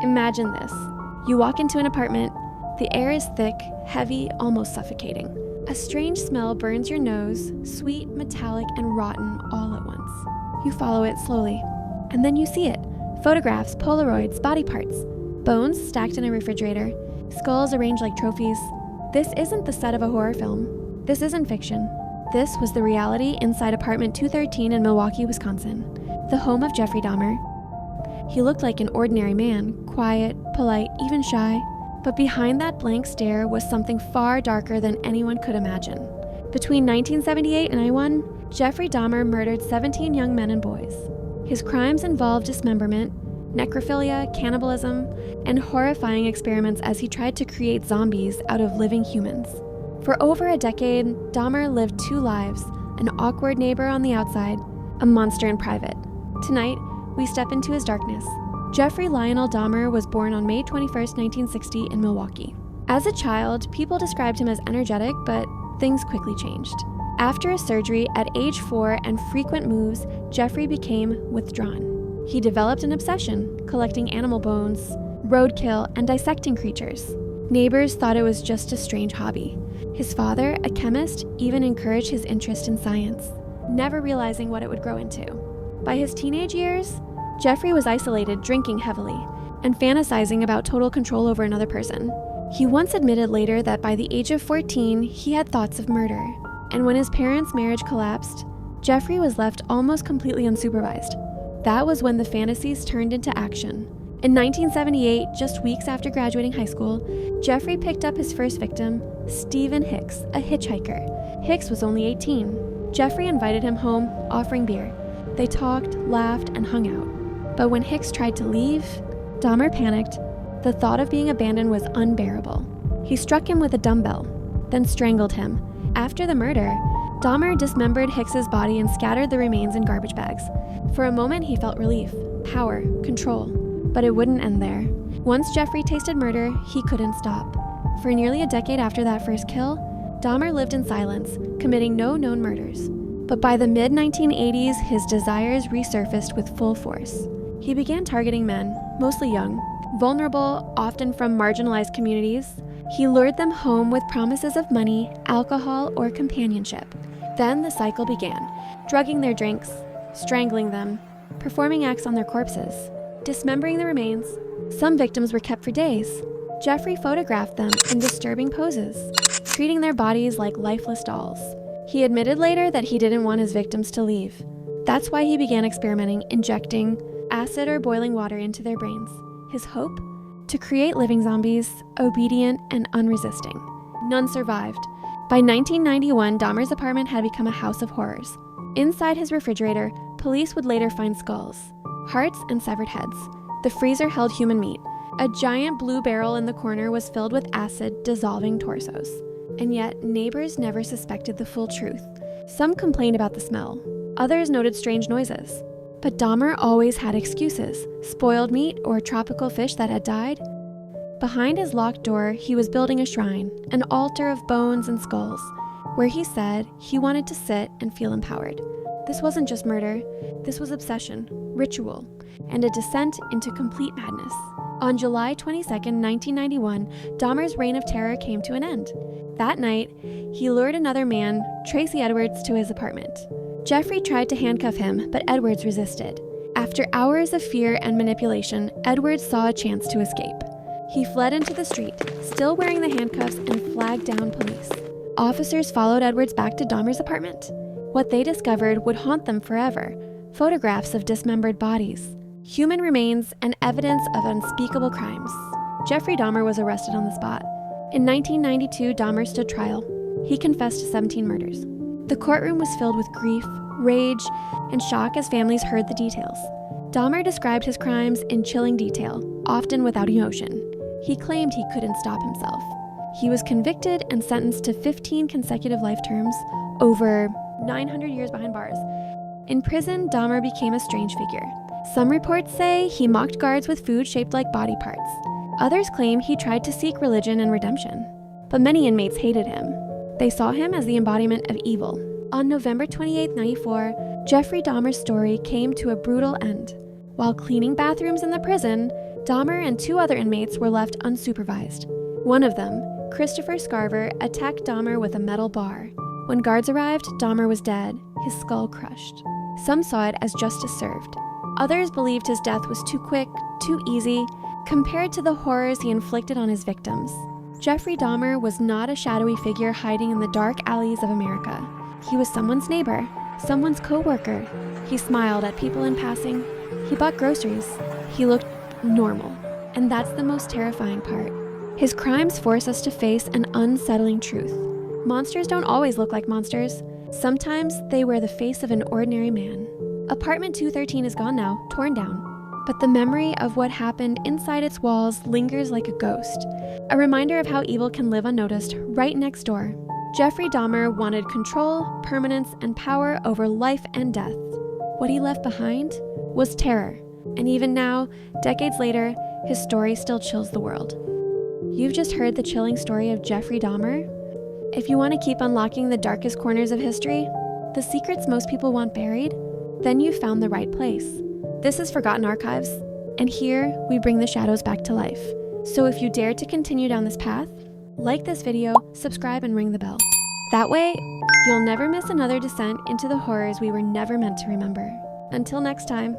Imagine this. You walk into an apartment. The air is thick, heavy, almost suffocating. A strange smell burns your nose, sweet, metallic, and rotten all at once. You follow it slowly, and then you see it. Photographs, Polaroids, body parts. Bones stacked in a refrigerator, skulls arranged like trophies. This isn't the set of a horror film. This isn't fiction. This was the reality inside apartment 213 in Milwaukee, Wisconsin, the home of Jeffrey Dahmer. He looked like an ordinary man, quiet, polite, even shy. But behind that blank stare was something far darker than anyone could imagine. Between 1978 and 1991, Jeffrey Dahmer murdered 17 young men and boys. His crimes involved dismemberment, necrophilia, cannibalism, and horrifying experiments as he tried to create zombies out of living humans. For over a decade, Dahmer lived two lives, an awkward neighbor on the outside, a monster in private. Tonight, we step into his darkness. Jeffrey Lionel Dahmer was born on May 21, 1960 in Milwaukee. As a child, people described him as energetic, but things quickly changed. After a surgery at age 4 and frequent moves, Jeffrey became withdrawn. He developed an obsession, collecting animal bones, roadkill, and dissecting creatures. Neighbors thought it was just a strange hobby. His father, a chemist, even encouraged his interest in science, never realizing what it would grow into. By his teenage years, Jeffrey was isolated, drinking heavily, and fantasizing about total control over another person. He once admitted later that by the age of 14, he had thoughts of murder. And when his parents' marriage collapsed, Jeffrey was left almost completely unsupervised. That was when the fantasies turned into action. In 1978, just weeks after graduating high school, Jeffrey picked up his first victim, Stephen Hicks, a hitchhiker. Hicks was only 18. Jeffrey invited him home, offering beer. They talked, laughed, and hung out. But when Hicks tried to leave, Dahmer panicked. The thought of being abandoned was unbearable. He struck him with a dumbbell, then strangled him. After the murder, Dahmer dismembered Hicks's body and scattered the remains in garbage bags. For a moment, he felt relief, power, control. But it wouldn't end there. Once Jeffrey tasted murder, he couldn't stop. For nearly a decade after that first kill, Dahmer lived in silence, committing no known murders. But by the mid-1980s, his desires resurfaced with full force. He began targeting men, mostly young, vulnerable, often from marginalized communities. He lured them home with promises of money, alcohol, or companionship. Then the cycle began, drugging their drinks, strangling them, performing acts on their corpses, dismembering the remains. Some victims were kept for days. Jeffrey photographed them in disturbing poses, treating their bodies like lifeless dolls. He admitted later that he didn't want his victims to leave. That's why he began experimenting, injecting acid or boiling water into their brains. His hope? To create living zombies, obedient and unresisting. None survived. By 1991, Dahmer's apartment had become a house of horrors. Inside his refrigerator, police would later find skulls, hearts, and severed heads. The freezer held human meat. A giant blue barrel in the corner was filled with acid, dissolving torsos. And yet, neighbors never suspected the full truth. Some complained about the smell. Others noted strange noises. But Dahmer always had excuses: spoiled meat or tropical fish that had died. Behind his locked door, he was building a shrine, an altar of bones and skulls, where he said he wanted to sit and feel empowered. This wasn't just murder. This was obsession, ritual, and a descent into complete madness. On July 22, 1991, Dahmer's reign of terror came to an end. That night, he lured another man, Tracy Edwards, to his apartment. Jeffrey tried to handcuff him, but Edwards resisted. After hours of fear and manipulation, Edwards saw a chance to escape. He fled into the street, still wearing the handcuffs, and flagged down police. Officers followed Edwards back to Dahmer's apartment. What they discovered would haunt them forever: photographs of dismembered bodies, human remains, and evidence of unspeakable crimes. Jeffrey Dahmer was arrested on the spot. In 1992, Dahmer stood trial. He confessed to 17 murders. The courtroom was filled with grief, rage, and shock as families heard the details. Dahmer described his crimes in chilling detail, often without emotion. He claimed he couldn't stop himself. He was convicted and sentenced to 15 consecutive life terms, over 900 years behind bars. In prison, Dahmer became a strange figure. Some reports say he mocked guards with food shaped like body parts. Others claim he tried to seek religion and redemption. But many inmates hated him. They saw him as the embodiment of evil. On November 28, 1994, Jeffrey Dahmer's story came to a brutal end. While cleaning bathrooms in the prison, Dahmer and 2 other inmates were left unsupervised. One of them, Christopher Scarver, attacked Dahmer with a metal bar. When guards arrived, Dahmer was dead, his skull crushed. Some saw it as justice served. Others believed his death was too quick, too easy, compared to the horrors he inflicted on his victims. Jeffrey Dahmer was not a shadowy figure hiding in the dark alleys of America. He was someone's neighbor, someone's co-worker. He smiled at people in passing. He bought groceries. He looked normal. And that's the most terrifying part. His crimes force us to face an unsettling truth. Monsters don't always look like monsters. Sometimes they wear the face of an ordinary man. Apartment 213 is gone now, torn down. But the memory of what happened inside its walls lingers like a ghost, a reminder of how evil can live unnoticed right next door. Jeffrey Dahmer wanted control, permanence, and power over life and death. What he left behind was terror, and even now, decades later, his story still chills the world. You've just heard the chilling story of Jeffrey Dahmer. If you want to keep unlocking the darkest corners of history, the secrets most people want buried, then you've found the right place. This is Forgotten Archives, and here we bring the shadows back to life. So if you dare to continue down this path, like this video, subscribe, and ring the bell. That way, you'll never miss another descent into the horrors we were never meant to remember. Until next time.